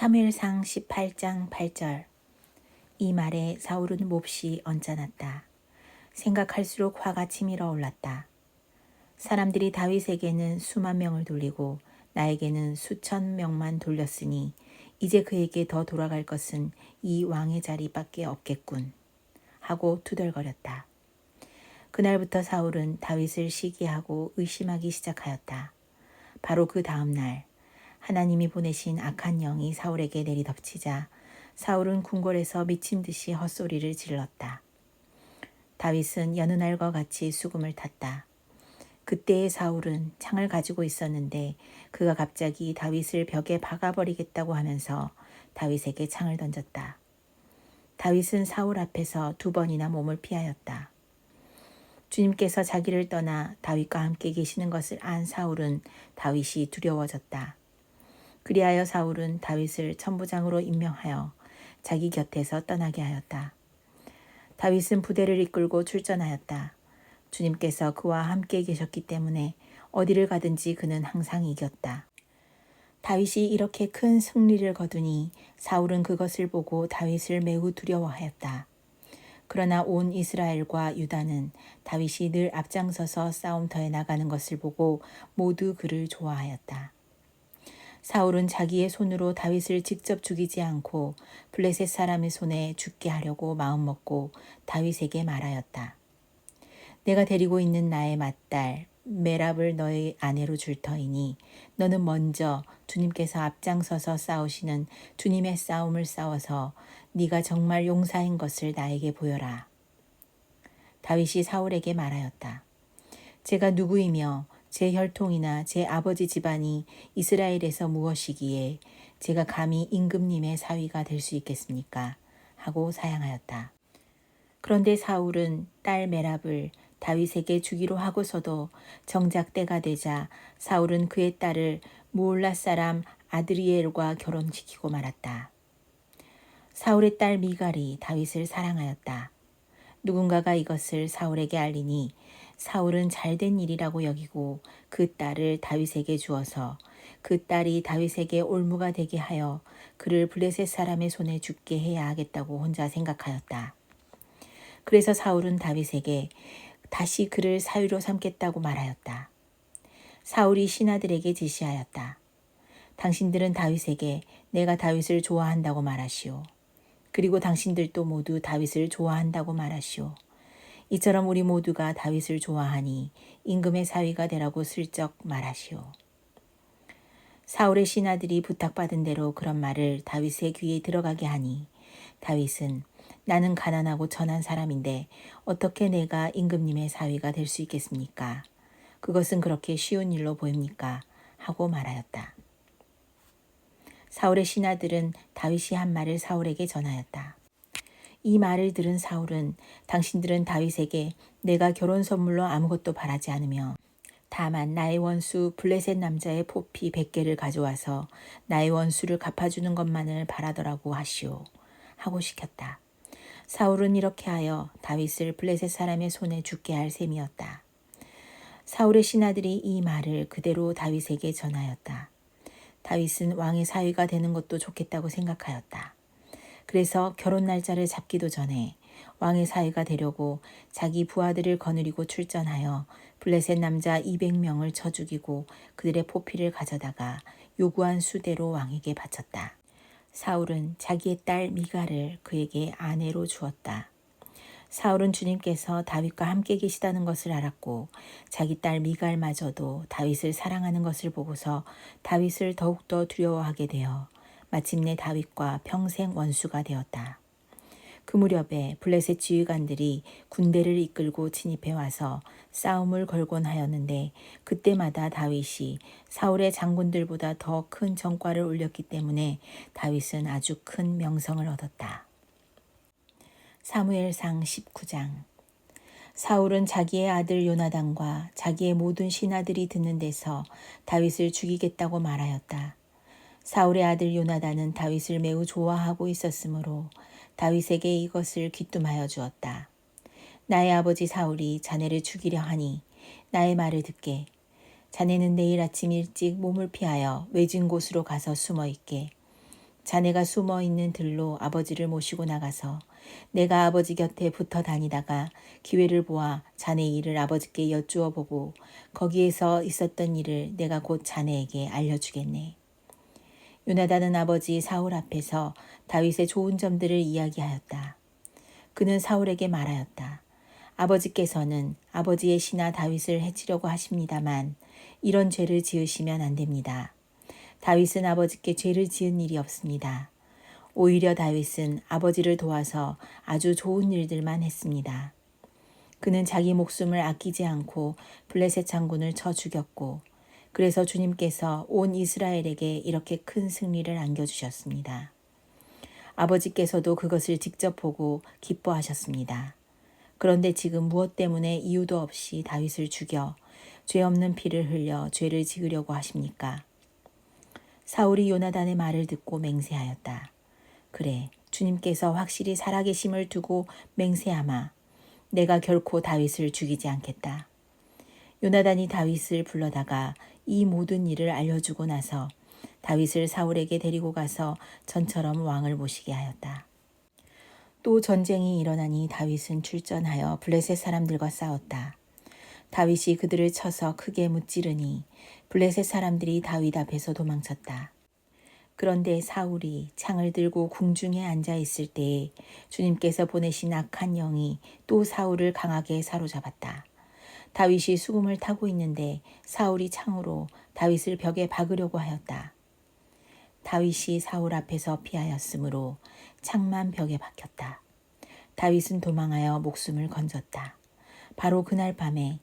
사무엘상 18장 8절. 이 말에 사울은 몹시 언짢았다. 생각할수록 화가 치밀어 올랐다. 사람들이 다윗에게는 수만 명을 돌리고 나에게는 수천 명만 돌렸으니 이제 그에게 더 돌아갈 것은 이 왕의 자리밖에 없겠군 하고 투덜거렸다. 그날부터 사울은 다윗을 시기하고 의심하기 시작하였다. 바로 그 다음 날 하나님이 보내신 악한 영이 사울에게 내리덮치자 사울은 궁궐에서 미친 듯이 헛소리를 질렀다. 다윗은 여느 날과 같이 수금을 탔다. 그때의 사울은 창을 가지고 있었는데 그가 갑자기 다윗을 벽에 박아버리겠다고 하면서 다윗에게 창을 던졌다. 다윗은 사울 앞에서 2번이나 몸을 피하였다. 주님께서 자기를 떠나 다윗과 함께 계시는 것을 안 사울은 다윗이 두려워졌다. 그리하여 사울은 다윗을 천부장으로 임명하여 자기 곁에서 떠나게 하였다. 다윗은 부대를 이끌고 출전하였다. 주님께서 그와 함께 계셨기 때문에 어디를 가든지 그는 항상 이겼다. 다윗이 이렇게 큰 승리를 거두니 사울은 그것을 보고 다윗을 매우 두려워하였다. 그러나 온 이스라엘과 유다는 다윗이 늘 앞장서서 싸움터에 나가는 것을 보고 모두 그를 좋아하였다. 사울은 자기의 손으로 다윗을 직접 죽이지 않고 블레셋 사람의 손에 죽게 하려고 마음먹고 다윗에게 말하였다. 내가 데리고 있는 나의 맏딸 메랍을 너의 아내로 줄 터이니 너는 먼저 주님께서 앞장서서 싸우시는 주님의 싸움을 싸워서 네가 정말 용사인 것을 나에게 보여라. 다윗이 사울에게 말하였다. 제가 누구이며 제 혈통이나 제 아버지 집안이 이스라엘에서 무엇이기에 제가 감히 임금님의 사위가 될 수 있겠습니까? 하고 사양하였다. 그런데 사울은 딸 메랍을 다윗에게 주기로 하고서도 정작 때가 되자 사울은 그의 딸을 무올라 사람 아드리엘과 결혼시키고 말았다. 사울의 딸 미갈이 다윗을 사랑하였다. 누군가가 이것을 사울에게 알리니 사울은 잘된 일이라고 여기고 그 딸을 다윗에게 주어서 그 딸이 다윗에게 올무가 되게 하여 그를 블레셋 사람의 손에 죽게 해야 하겠다고 혼자 생각하였다. 그래서 사울은 다윗에게 다시 그를 사위로 삼겠다고 말하였다. 사울이 신하들에게 지시하였다. 당신들은 다윗에게 내가 다윗을 좋아한다고 말하시오. 그리고 당신들도 모두 다윗을 좋아한다고 말하시오. 이처럼 우리 모두가 다윗을 좋아하니 임금의 사위가 되라고 슬쩍 말하시오. 사울의 신하들이 부탁받은 대로 그런 말을 다윗의 귀에 들어가게 하니 다윗은 나는 가난하고 천한 사람인데 어떻게 내가 임금님의 사위가 될 수 있겠습니까? 그것은 그렇게 쉬운 일로 보입니까? 하고 말하였다. 사울의 신하들은 다윗이 한 말을 사울에게 전하였다. 이 말을 들은 사울은 당신들은 다윗에게 내가 결혼 선물로 아무것도 바라지 않으며 다만 나의 원수 블레셋 남자의 포피 100개를 가져와서 나의 원수를 갚아주는 것만을 바라더라고 하시오. 하고 시켰다. 사울은 이렇게 하여 다윗을 블레셋 사람의 손에 죽게 할 셈이었다. 사울의 신하들이 이 말을 그대로 다윗에게 전하였다. 다윗은 왕의 사위가 되는 것도 좋겠다고 생각하였다. 그래서 결혼 날짜를 잡기도 전에 왕의 사위가 되려고 자기 부하들을 거느리고 출전하여 블레셋 남자 200명을 쳐 죽이고 그들의 포피를 가져다가 요구한 수대로 왕에게 바쳤다. 사울은 자기의 딸 미갈을 그에게 아내로 주었다. 사울은 주님께서 다윗과 함께 계시다는 것을 알았고 자기 딸 미갈마저도 다윗을 사랑하는 것을 보고서 다윗을 더욱더 두려워하게 되어 마침내 다윗과 평생 원수가 되었다. 그 무렵에 블레셋 지휘관들이 군대를 이끌고 진입해 와서 싸움을 걸곤 하였는데 그때마다 다윗이 사울의 장군들보다 더 큰 전과를 올렸기 때문에 다윗은 아주 큰 명성을 얻었다. 사무엘상 19장. 사울은 자기의 아들 요나단과 자기의 모든 신하들이 듣는 데서 다윗을 죽이겠다고 말하였다. 사울의 아들 요나단은 다윗을 매우 좋아하고 있었으므로 다윗에게 이것을 귀뜸하여 주었다. 나의 아버지 사울이 자네를 죽이려 하니 나의 말을 듣게. 자네는 내일 아침 일찍 몸을 피하여 외진 곳으로 가서 숨어 있게. 자네가 숨어 있는 들로 아버지를 모시고 나가서 내가 아버지 곁에 붙어 다니다가 기회를 보아 자네 일을 아버지께 여쭈어 보고 거기에서 있었던 일을 내가 곧 자네에게 알려주겠네. 요나단은 아버지 사울 앞에서 다윗의 좋은 점들을 이야기하였다. 그는 사울에게 말하였다. 아버지께서는 아버지의 신하 다윗을 해치려고 하십니다만 이런 죄를 지으시면 안 됩니다. 다윗은 아버지께 죄를 지은 일이 없습니다. 오히려 다윗은 아버지를 도와서 아주 좋은 일들만 했습니다. 그는 자기 목숨을 아끼지 않고 블레셋 장군을 쳐 죽였고 그래서 주님께서 온 이스라엘에게 이렇게 큰 승리를 안겨주셨습니다. 아버지께서도 그것을 직접 보고 기뻐하셨습니다. 그런데 지금 무엇 때문에 이유도 없이 다윗을 죽여 죄 없는 피를 흘려 죄를 지으려고 하십니까? 사울이 요나단의 말을 듣고 맹세하였다. 그래, 주님께서 확실히 살아계심을 두고 맹세하마. 내가 결코 다윗을 죽이지 않겠다. 요나단이 다윗을 불러다가 이 모든 일을 알려주고 나서 다윗을 사울에게 데리고 가서 전처럼 왕을 모시게 하였다. 또 전쟁이 일어나니 다윗은 출전하여 블레셋 사람들과 싸웠다. 다윗이 그들을 쳐서 크게 무찌르니 블레셋 사람들이 다윗 앞에서 도망쳤다. 그런데 사울이 창을 들고 궁중에 앉아 있을 때에 주님께서 보내신 악한 영이 또 사울을 강하게 사로잡았다. 다윗이 수금을 타고 있는데 사울이 창으로 다윗을 벽에 박으려고 하였다. 다윗이 사울 앞에서 피하였으므로 창만 벽에 박혔다. 다윗은 도망하여 목숨을 건졌다. 바로 그날 밤에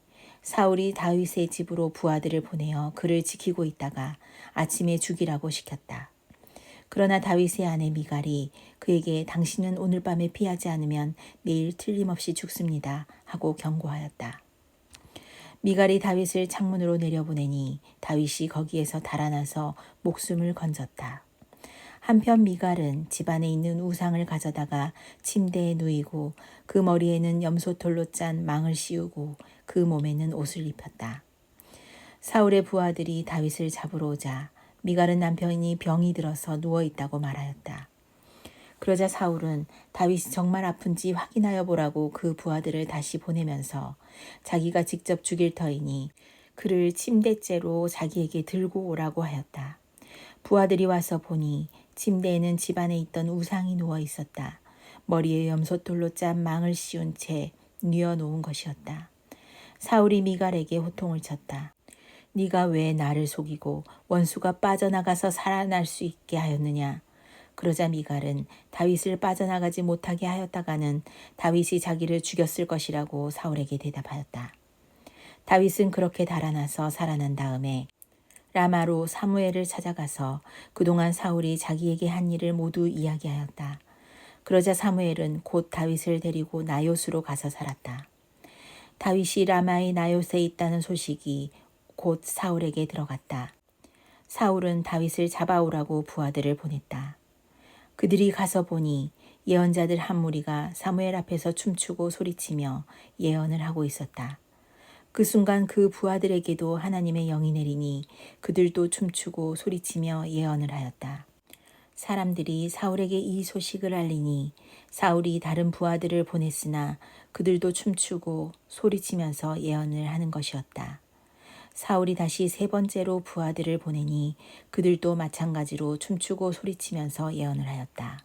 사울이 다윗의 집으로 부하들을 보내어 그를 지키고 있다가 아침에 죽이라고 시켰다. 그러나 다윗의 아내 미갈이 그에게 당신은 오늘 밤에 피하지 않으면 내일 틀림없이 죽습니다 하고 경고하였다. 미갈이 다윗을 창문으로 내려보내니 다윗이 거기에서 달아나서 목숨을 건졌다. 한편 미갈은 집안에 있는 우상을 가져다가 침대에 누이고 그 머리에는 염소털로 짠 망을 씌우고 그 몸에는 옷을 입혔다. 사울의 부하들이 다윗을 잡으러 오자 미갈은 남편이 병이 들어서 누워있다고 말하였다. 그러자 사울은 다윗이 정말 아픈지 확인하여 보라고 그 부하들을 다시 보내면서 자기가 직접 죽일 터이니 그를 침대째로 자기에게 들고 오라고 하였다. 부하들이 와서 보니 침대에는 집안에 있던 우상이 누워 있었다. 머리에 염소털로 짠 망을 씌운 채 뉘어놓은 것이었다. 사울이 미갈에게 호통을 쳤다. 네가 왜 나를 속이고 원수가 빠져나가서 살아날 수 있게 하였느냐. 그러자 미갈은 다윗을 빠져나가지 못하게 하였다가는 다윗이 자기를 죽였을 것이라고 사울에게 대답하였다. 다윗은 그렇게 달아나서 살아난 다음에 라마로 사무엘을 찾아가서 그동안 사울이 자기에게 한 일을 모두 이야기하였다. 그러자 사무엘은 곧 다윗을 데리고 나요스로 가서 살았다. 다윗이 라마의 나요스에 있다는 소식이 곧 사울에게 들어갔다. 사울은 다윗을 잡아오라고 부하들을 보냈다. 그들이 가서 보니 예언자들 한 무리가 사무엘 앞에서 춤추고 소리치며 예언을 하고 있었다. 그 순간 그 부하들에게도 하나님의 영이 내리니 그들도 춤추고 소리치며 예언을 하였다. 사람들이 사울에게 이 소식을 알리니 사울이 다른 부하들을 보냈으나 그들도 춤추고 소리치면서 예언을 하는 것이었다. 사울이 다시 세 번째로 부하들을 보내니 그들도 마찬가지로 춤추고 소리치면서 예언을 하였다.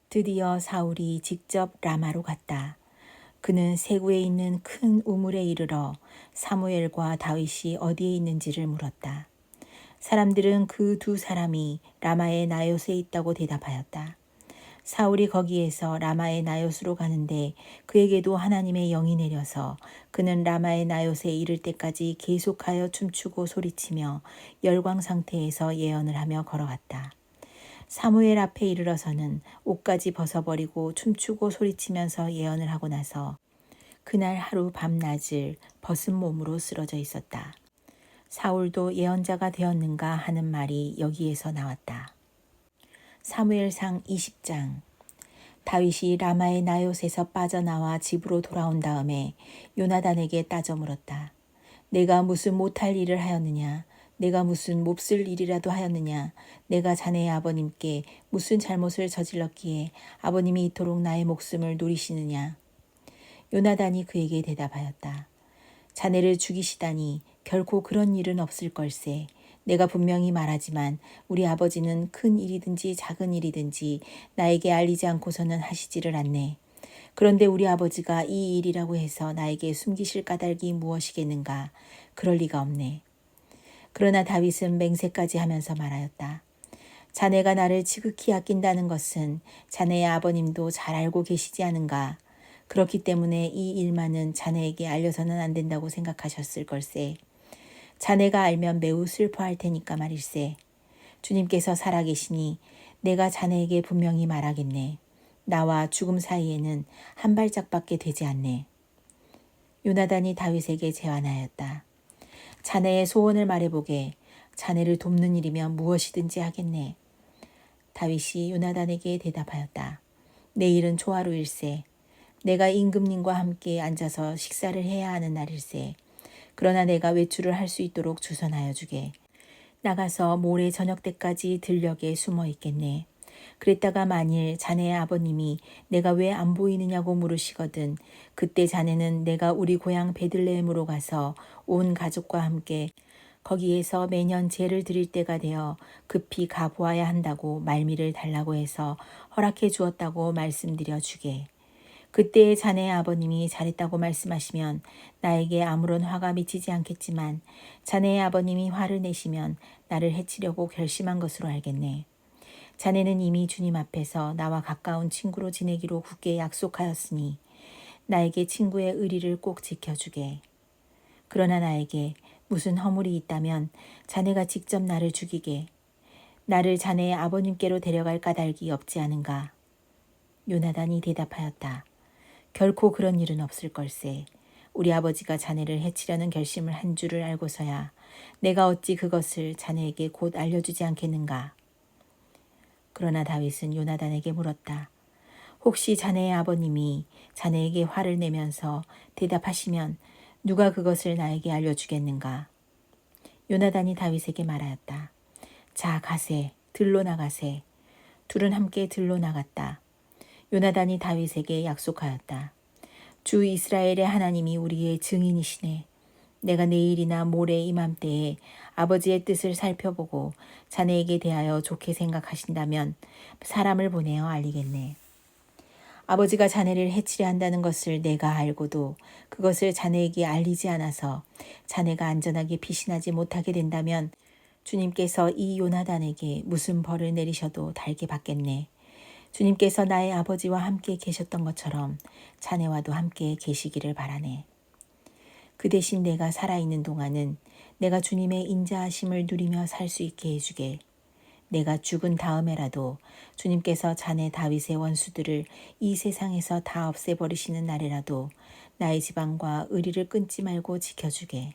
드디어 사울이 직접 라마로 갔다. 그는 세구에 있는 큰 우물에 이르러 사무엘과 다윗이 어디에 있는지를 물었다. 사람들은 그 두 사람이 라마의 나요스에 있다고 대답하였다. 사울이 거기에서 라마의 나요스로 가는데 그에게도 하나님의 영이 내려서 그는 라마의 나요스에 이를 때까지 계속하여 춤추고 소리치며 열광 상태에서 예언을 하며 걸어갔다. 사무엘 앞에 이르러서는 옷까지 벗어버리고 춤추고 소리치면서 예언을 하고 나서 그날 하루 밤낮을 벗은 몸으로 쓰러져 있었다. 사울도 예언자가 되었는가 하는 말이 여기에서 나왔다. 사무엘상 20장. 다윗이 라마의 나요스에서 빠져나와 집으로 돌아온 다음에 요나단에게 따져 물었다. 내가 무슨 못할 일을 하였느냐? 내가 무슨 몹쓸 일이라도 하였느냐? 내가 자네의 아버님께 무슨 잘못을 저질렀기에 아버님이 이토록 나의 목숨을 노리시느냐? 요나단이 그에게 대답하였다. 자네를 죽이시다니 결코 그런 일은 없을 걸세. 내가 분명히 말하지만 우리 아버지는 큰 일이든지 작은 일이든지 나에게 알리지 않고서는 하시지를 않네. 그런데 우리 아버지가 이 일이라고 해서 나에게 숨기실 까닭이 무엇이겠는가? 그럴 리가 없네. 그러나 다윗은 맹세까지 하면서 말하였다. 자네가 나를 지극히 아낀다는 것은 자네의 아버님도 잘 알고 계시지 않은가? 그렇기 때문에 이 일만은 자네에게 알려서는 안 된다고 생각하셨을 걸세. 자네가 알면 매우 슬퍼할 테니까 말일세. 주님께서 살아계시니 내가 자네에게 분명히 말하겠네. 나와 죽음 사이에는 한 발짝밖에 되지 않네. 요나단이 다윗에게 제안하였다. 자네의 소원을 말해보게. 자네를 돕는 일이면 무엇이든지 하겠네. 다윗이 요나단에게 대답하였다. 내일은 초하루일세. 내가 임금님과 함께 앉아서 식사를 해야 하는 날일세. 그러나 내가 외출을 할 수 있도록 주선하여 주게. 나가서 모레 저녁 때까지 들녘에 숨어 있겠네. 그랬다가 만일 자네의 아버님이 내가 왜 안 보이느냐고 물으시거든 그때 자네는 내가 우리 고향 베들레헴으로 가서 온 가족과 함께 거기에서 매년 제를 드릴 때가 되어 급히 가보아야 한다고 말미를 달라고 해서 허락해 주었다고 말씀드려 주게. 그때 자네의 아버님이 잘했다고 말씀하시면 나에게 아무런 화가 미치지 않겠지만 자네의 아버님이 화를 내시면 나를 해치려고 결심한 것으로 알겠네. 자네는 이미 주님 앞에서 나와 가까운 친구로 지내기로 굳게 약속하였으니 나에게 친구의 의리를 꼭 지켜주게. 그러나 나에게 무슨 허물이 있다면 자네가 직접 나를 죽이게. 나를 자네의 아버님께로 데려갈 까닭이 없지 않은가. 요나단이 대답하였다. 결코 그런 일은 없을 걸세. 우리 아버지가 자네를 해치려는 결심을 한 줄을 알고서야 내가 어찌 그것을 자네에게 곧 알려주지 않겠는가. 그러나 다윗은 요나단에게 물었다. 혹시 자네의 아버님이 자네에게 화를 내면서 대답하시면 누가 그것을 나에게 알려주겠는가? 요나단이 다윗에게 말하였다. 자, 가세. 들로 나가세. 둘은 함께 들로 나갔다. 요나단이 다윗에게 약속하였다. 주 이스라엘의 하나님이 우리의 증인이시네. 내가 내일이나 모레 이맘때에 아버지의 뜻을 살펴보고 자네에게 대하여 좋게 생각하신다면 사람을 보내어 알리겠네. 아버지가 자네를 해치려 한다는 것을 내가 알고도 그것을 자네에게 알리지 않아서 자네가 안전하게 피신하지 못하게 된다면 주님께서 이 요나단에게 무슨 벌을 내리셔도 달게 받겠네. 주님께서 나의 아버지와 함께 계셨던 것처럼 자네와도 함께 계시기를 바라네. 그 대신 내가 살아있는 동안은 내가 주님의 인자하심을 누리며 살 수 있게 해주게. 내가 죽은 다음에라도 주님께서 자네 다윗의 원수들을 이 세상에서 다 없애버리시는 날에라도 나의 지방과 의리를 끊지 말고 지켜주게.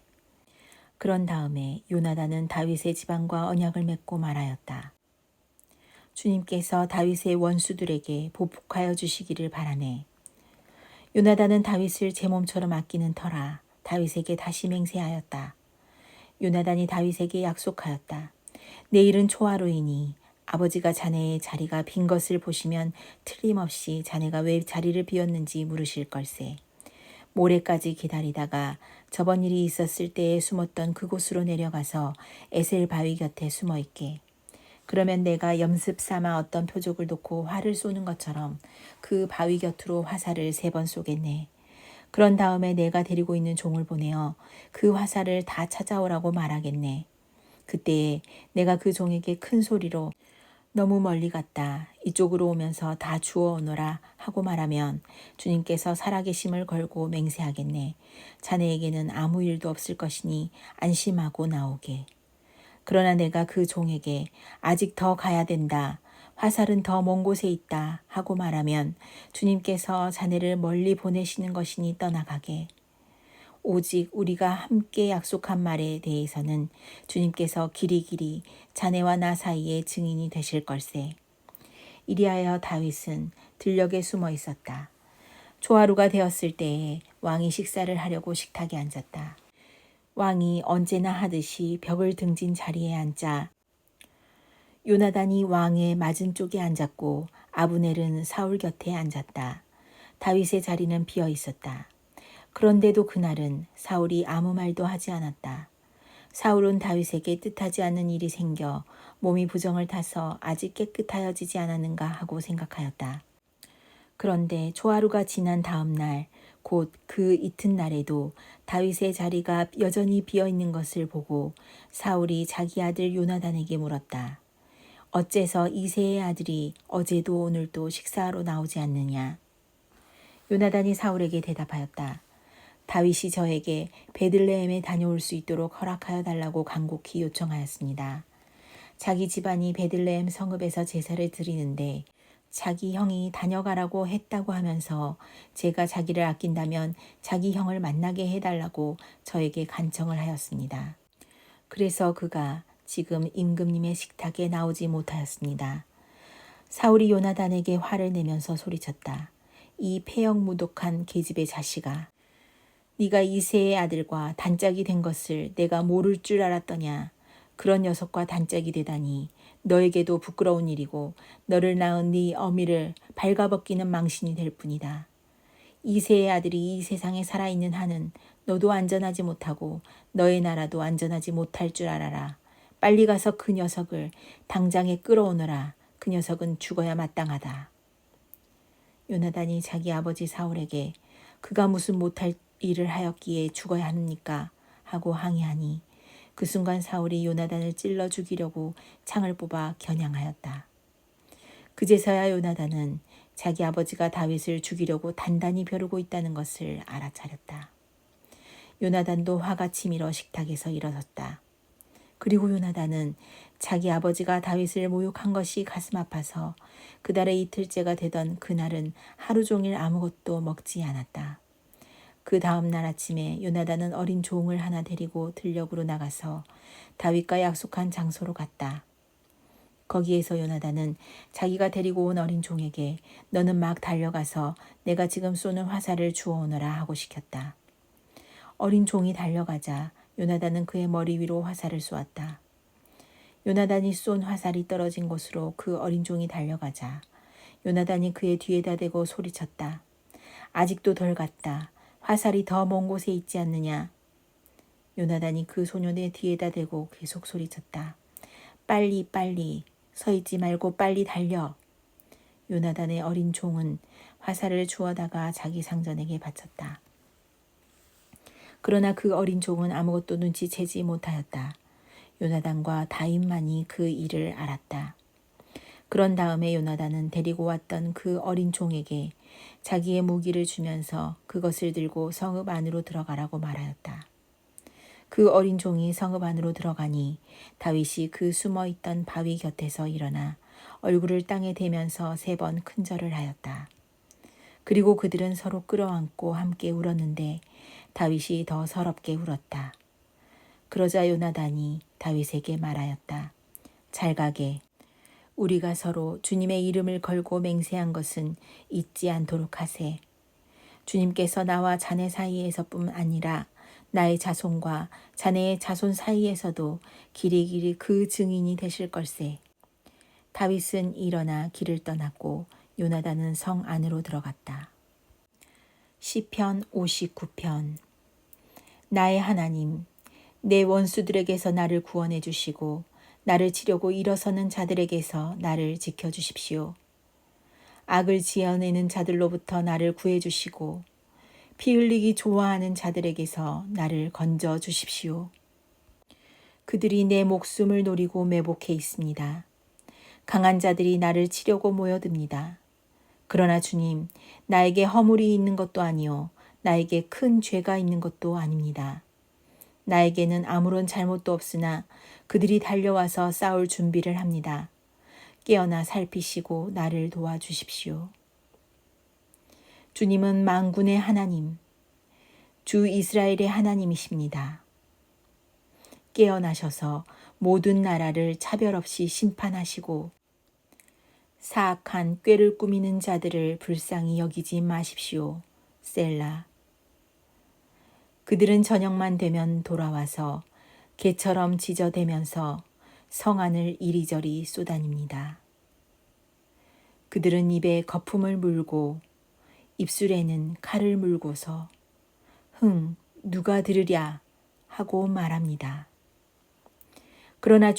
그런 다음에 요나단은 다윗의 지방과 언약을 맺고 말하였다. 주님께서 다윗의 원수들에게 보복하여 주시기를 바라네. 요나단은 다윗을 제 몸처럼 아끼는 터라 다윗에게 다시 맹세하였다. 요나단이 다윗에게 약속하였다. 내일은 초하루이니 아버지가 자네의 자리가 빈 것을 보시면 틀림없이 자네가 왜 자리를 비웠는지 물으실 걸세. 모레까지 기다리다가 저번 일이 있었을 때에 숨었던 그곳으로 내려가서 에셀 바위 곁에 숨어 있게. 그러면 내가 염습 삼아 어떤 표적을 놓고 활을 쏘는 것처럼 그 바위 곁으로 화살을 3번 쏘겠네. 그런 다음에 내가 데리고 있는 종을 보내어 그 화살을 다 찾아오라고 말하겠네. 그때에 내가 그 종에게 큰 소리로 너무 멀리 갔다. 이쪽으로 오면서 다 주워 오너라 하고 말하면 주님께서 살아계심을 걸고 맹세하겠네. 자네에게는 아무 일도 없을 것이니 안심하고 나오게. 그러나 내가 그 종에게 아직 더 가야 된다. 화살은 더 먼 곳에 있다 하고 말하면 주님께서 자네를 멀리 보내시는 것이니 떠나가게. 오직 우리가 함께 약속한 말에 대해서는 주님께서 길이길이 자네와 나 사이에 증인이 되실 걸세. 이리하여 다윗은 들녘에 숨어 있었다. 초하루가 되었을 때에 왕이 식사를 하려고 식탁에 앉았다. 왕이 언제나 하듯이 벽을 등진 자리에 앉자 요나단이 왕의 맞은쪽에 앉았고 아브넬은 사울 곁에 앉았다. 다윗의 자리는 비어 있었다. 그런데도 그날은 사울이 아무 말도 하지 않았다. 사울은 다윗에게 뜻하지 않는 일이 생겨 몸이 부정을 타서 아직 깨끗하여지지 않았는가 하고 생각하였다. 그런데 초하루가 지난 다음 날, 곧 그 이튿날에도 다윗의 자리가 여전히 비어 있는 것을 보고 사울이 자기 아들 요나단에게 물었다. 어째서 이새의 아들이 어제도 오늘도 식사하러 나오지 않느냐? 요나단이 사울에게 대답하였다. 다윗이 저에게 베들레헴에 다녀올 수 있도록 허락하여 달라고 간곡히 요청하였습니다. 자기 집안이 베들레헴 성읍에서 제사를 드리는데 자기 형이 다녀가라고 했다고 하면서 제가 자기를 아낀다면 자기 형을 만나게 해달라고 저에게 간청을 하였습니다. 그래서 그가 지금 임금님의 식탁에 나오지 못하였습니다. 사울이 요나단에게 화를 내면서 소리쳤다. 이 폐역무독한 계집의 자식아, 네가 이새의 아들과 단짝이 된 것을 내가 모를 줄 알았더냐. 그런 녀석과 단짝이 되다니 너에게도 부끄러운 일이고 너를 낳은 네 어미를 발가벗기는 망신이 될 뿐이다. 이새의 아들이 이 세상에 살아있는 한은 너도 안전하지 못하고 너의 나라도 안전하지 못할 줄 알아라. 빨리 가서 그 녀석을 당장에 끌어오너라. 그 녀석은 죽어야 마땅하다. 요나단이 자기 아버지 사울에게 그가 무슨 못할 일을 하였기에 죽어야 합니까? 하고 항의하니 그 순간 사울이 요나단을 찔러 죽이려고 창을 뽑아 겨냥하였다. 그제서야 요나단은 자기 아버지가 다윗을 죽이려고 단단히 벼르고 있다는 것을 알아차렸다. 요나단도 화가 치밀어 식탁에서 일어섰다. 그리고 요나단은 자기 아버지가 다윗을 모욕한 것이 가슴 아파서 그달의 이틀째가 되던 그날은 하루 종일 아무것도 먹지 않았다. 그 다음 날 아침에 요나단은 어린 종을 하나 데리고 들녘으로 나가서 다윗과 약속한 장소로 갔다. 거기에서 요나단은 자기가 데리고 온 어린 종에게 너는 막 달려가서 내가 지금 쏘는 화살을 주워오너라 하고 시켰다. 어린 종이 달려가자 요나단은 그의 머리 위로 화살을 쏘았다. 요나단이 쏜 화살이 떨어진 곳으로 그 어린 종이 달려가자 요나단이 그의 뒤에다 대고 소리쳤다. 아직도 덜 갔다. 화살이 더 먼 곳에 있지 않느냐. 요나단이 그 소년의 뒤에다 대고 계속 소리쳤다. 빨리 빨리 서 있지 말고 빨리 달려. 요나단의 어린 종은 화살을 주워다가 자기 상전에게 바쳤다. 그러나 그 어린 종은 아무것도 눈치채지 못하였다. 요나단과 다윗만이 그 일을 알았다. 그런 다음에 요나단은 데리고 왔던 그 어린 종에게 자기의 무기를 주면서 그것을 들고 성읍 안으로 들어가라고 말하였다. 그 어린 종이 성읍 안으로 들어가니 다윗이 그 숨어있던 바위 곁에서 일어나 얼굴을 땅에 대면서 3번 큰절을 하였다. 그리고 그들은 서로 끌어안고 함께 울었는데 다윗이 더 서럽게 울었다. 그러자 요나단이 다윗에게 말하였다. 잘 가게. 우리가 서로 주님의 이름을 걸고 맹세한 것은 잊지 않도록 하세. 주님께서 나와 자네 사이에서뿐 아니라 나의 자손과 자네의 자손 사이에서도 길이길이 그 증인이 되실 걸세. 다윗은 일어나 길을 떠났고 요나단은 성 안으로 들어갔다. 시편 59편. 나의 하나님, 내 원수들에게서 나를 구원해 주시고 나를 치려고 일어서는 자들에게서 나를 지켜주십시오. 악을 지어내는 자들로부터 나를 구해주시고 피 흘리기 좋아하는 자들에게서 나를 건져 주십시오. 그들이 내 목숨을 노리고 매복해 있습니다. 강한 자들이 나를 치려고 모여듭니다. 그러나 주님, 나에게 허물이 있는 것도 아니요 나에게 큰 죄가 있는 것도 아닙니다. 나에게는 아무런 잘못도 없으나 그들이 달려와서 싸울 준비를 합니다. 깨어나 살피시고 나를 도와주십시오. 주님은 만군의 하나님, 주 이스라엘의 하나님이십니다. 깨어나셔서 모든 나라를 차별 없이 심판하시고 사악한 꾀를 꾸미는 자들을 불쌍히 여기지 마십시오. 셀라. 그들은 저녁만 되면 돌아와서 개처럼 짖어대면서 성안을 이리저리 쏘다닙니다. 그들은 입에 거품을 물고 입술에는 칼을 물고서 흥, 누가 들으랴 하고 말합니다. 그러나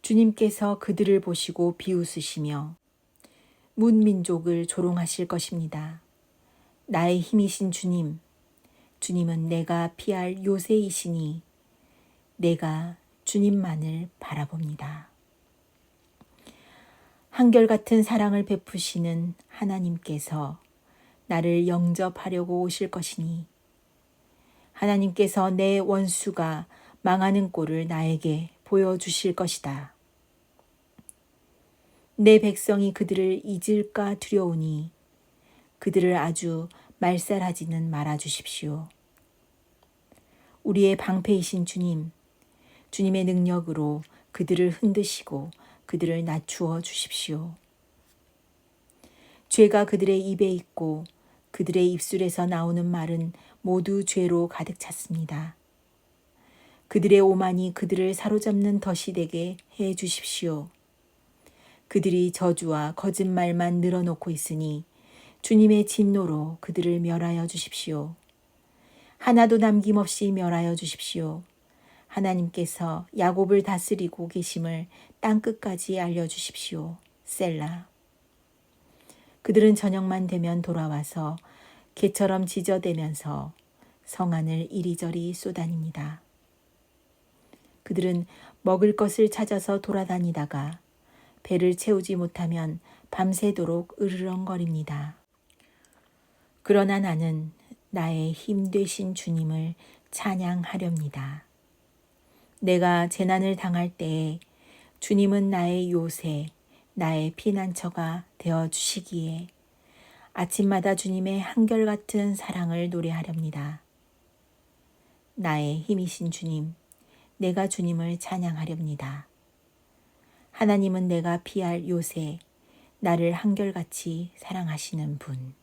주님께서 그들을 보시고 비웃으시며 문민족을 조롱하실 것입니다. 나의 힘이신 주님은 내가 피할 요새이시니 내가 주님만을 바라봅니다. 한결같은 사랑을 베푸시는 하나님께서 나를 영접하려고 오실 것이니 하나님께서 내 원수가 망하는 꼴을 나에게 보여주실 것이다. 내 백성이 그들을 잊을까 두려우니 그들을 아주 말살하지는 말아 주십시오. 우리의 방패이신 주님의 능력으로 그들을 흔드시고 그들을 낮추어 주십시오. 죄가 그들의 입에 있고 그들의 입술에서 나오는 말은 모두 죄로 가득 찼습니다. 그들의 오만이 그들을 사로잡는 덫이 되게 해 주십시오. 그들이 저주와 거짓말만 늘어놓고 있으니 주님의 진노로 그들을 멸하여 주십시오. 하나도 남김없이 멸하여 주십시오. 하나님께서 야곱을 다스리고 계심을 땅끝까지 알려주십시오. 셀라. 그들은 저녁만 되면 돌아와서 개처럼 짖어대면서 성안을 이리저리 쏘다닙니다. 그들은 먹을 것을 찾아서 돌아다니다가 배를 채우지 못하면 밤새도록 으르렁거립니다. 그러나 나는 나의 힘 되신 주님을 찬양하렵니다. 내가 재난을 당할 때에 주님은 나의 요새, 나의 피난처가 되어 주시기에 아침마다 주님의 한결같은 사랑을 노래하렵니다. 나의 힘이신 주님, 내가 주님을 찬양하렵니다. 하나님은 내가 피할 요새, 나를 한결같이 사랑하시는 분.